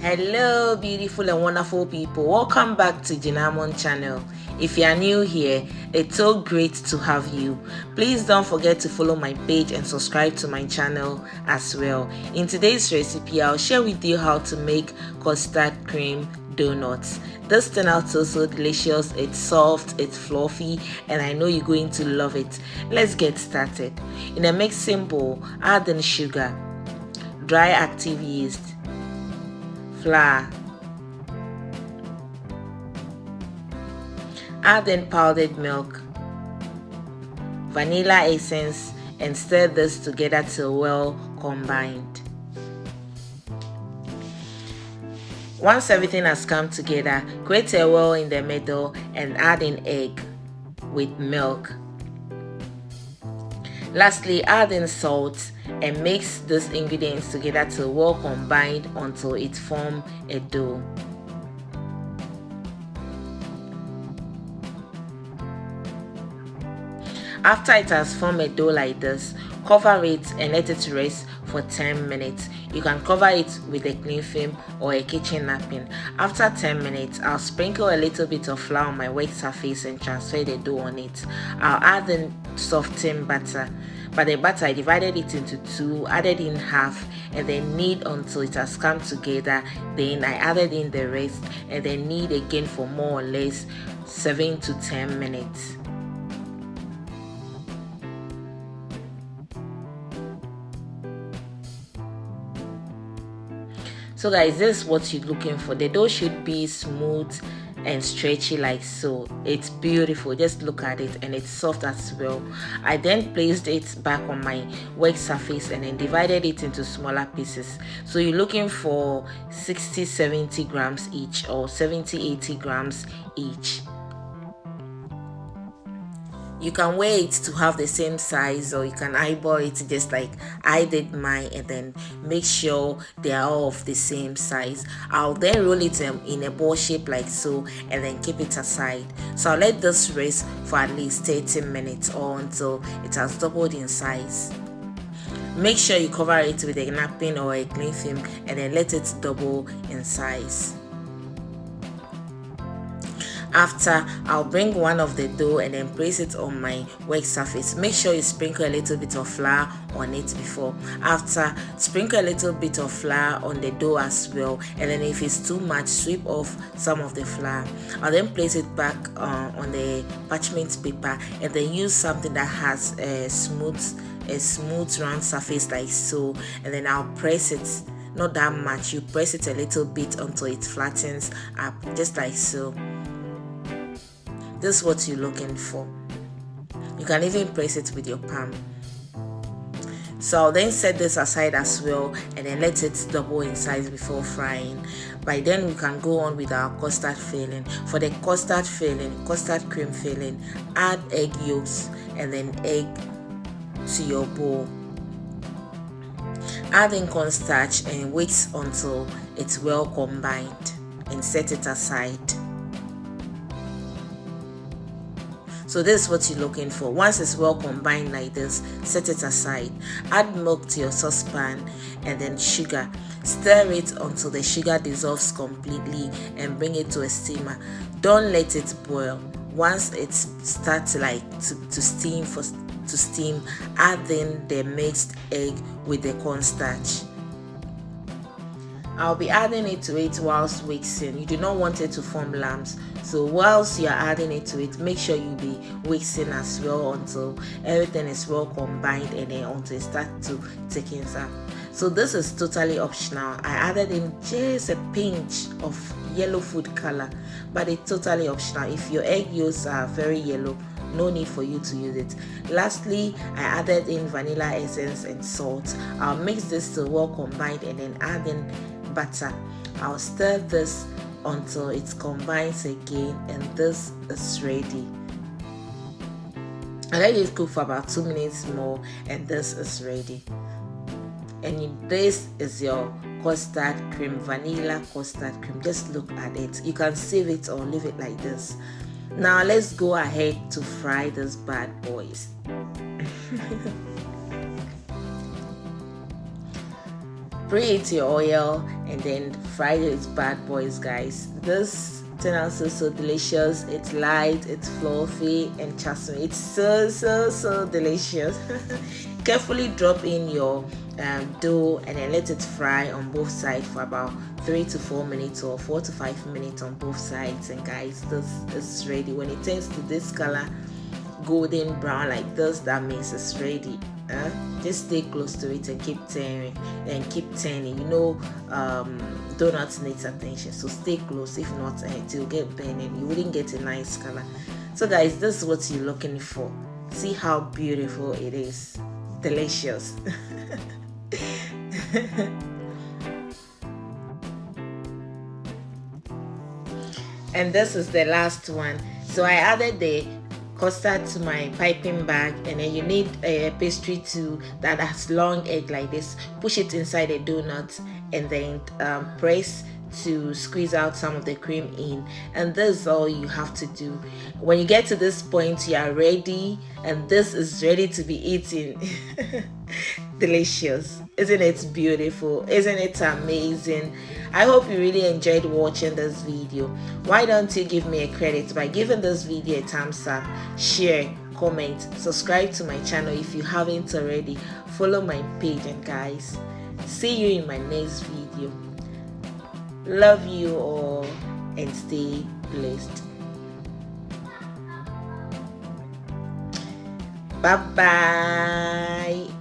Hello beautiful and wonderful people, welcome back to Jinamon channel. If you are new here, it's so great to have you. Please don't forget to follow my page and subscribe to my channel as well. In today's recipe, I'll share with you how to make custard cream donuts. This turned out so delicious. It's soft, it's fluffy, and I know you're going to love it. Let's get started. In a mixing bowl, add in sugar, dry active yeast, flour, add in powdered milk, vanilla essence, and stir this together till well combined. Once everything has come together, create a well in the middle and add in egg with milk. Lastly, add in salt and mix these ingredients together till well combined until it forms a dough. After it has formed a dough like this, cover it and let it rest for 10 minutes. You can cover it with a cling film or a kitchen napkin. After 10 minutes, I'll sprinkle a little bit of flour on my wet surface and transfer the dough on it. I'll add in softened butter. But the butter, I divided it into two, added in half, and then knead until it has come together. Then I added in the rest and then knead again for more or less 7 to 10 minutes. So guys, this is what you're looking for. The dough should be smooth and stretchy like so. It's beautiful, just look at it, and it's soft as well. I then placed it back on my work surface and then divided it into smaller pieces. So you're looking for 60-70 grams each or 70-80 grams each. You can weigh it to have the same size, or you can eyeball it just like I did mine, and then make sure they are all of the same size. I'll then roll it in a ball shape like so and then keep it aside. So I'll let this rest for at least 30 minutes or until it has doubled in size. Make sure you cover it with a napkin or a cling film and then let it double in size. After, I'll bring one of the dough and then place it on my work surface. Make sure you sprinkle a little bit of flour on it before. After, sprinkle a little bit of flour on the dough as well, and then if it's too much, sweep off some of the flour. I'll then place it back on the parchment paper and then use something that has a smooth round surface like so, and then I'll press it. Not that much, you press it a little bit until it flattens up, just like so. This is what you're looking for. You can even press it with your palm. So I'll then set this aside as well and then let it double in size before frying. By then we can go on with our custard filling. For the custard cream filling, add egg yolks and then egg to your bowl. Add in cornstarch and wait until it's well combined and set it aside. So this is what you're looking for. Once it's well combined like this, set it aside. Add milk to your saucepan and then sugar. Stir it until the sugar dissolves completely and bring it to a steamer. Don't let it boil. Once it starts to steam, add in the mixed egg with the cornstarch. I'll be adding it to it whilst mixing. You do not want it to form lumps, so whilst you are adding it to it, make sure you be mixing as well until everything is well combined and then until it starts to thicken up. So this is totally optional. I added in just a pinch of yellow food color, but it's totally optional. If your egg yolks are very yellow, no need for you to use it. Lastly, I added in vanilla essence and salt. I'll mix this till well combined and then add in butter. I'll stir this until it combines again, and this is ready. I let it cook for about 2 minutes more, and this is ready. And this is your custard cream, vanilla custard cream. Just look at it. You can save it or leave it like this. Now let's go ahead to fry these bad boys. preheat your oil and then fry these bad boys, guys. This turned out so delicious. It's light, it's fluffy, and trust me, it's so delicious. Carefully drop in your dough and then let it fry on both sides for about 3 to 4 minutes or 4 to 5 minutes on both sides. And guys, this is ready. When it turns to this color, golden brown like this, that means it's ready. Just stay close to it and keep turning you know, donuts needs attention, so stay close. If not, it will get burning. You wouldn't get a nice color. So guys, this is what you're looking for. See how beautiful it is. Delicious. And this is the last one. So I added the custard to my piping bag, and then you need a pastry tool that has long edge like this. Push it inside a donut and then press to squeeze out some of the cream in, and this is all you have to do. When you get to this point, you are ready, and this is ready to be eaten. Delicious. Isn't it beautiful? Isn't it amazing? I hope you really enjoyed watching this video. Why don't you give me a credit by giving this video a thumbs up, share, comment, subscribe to my channel if you haven't already, follow my page, and guys, see you in my next video. Love you all and stay blessed. Bye bye.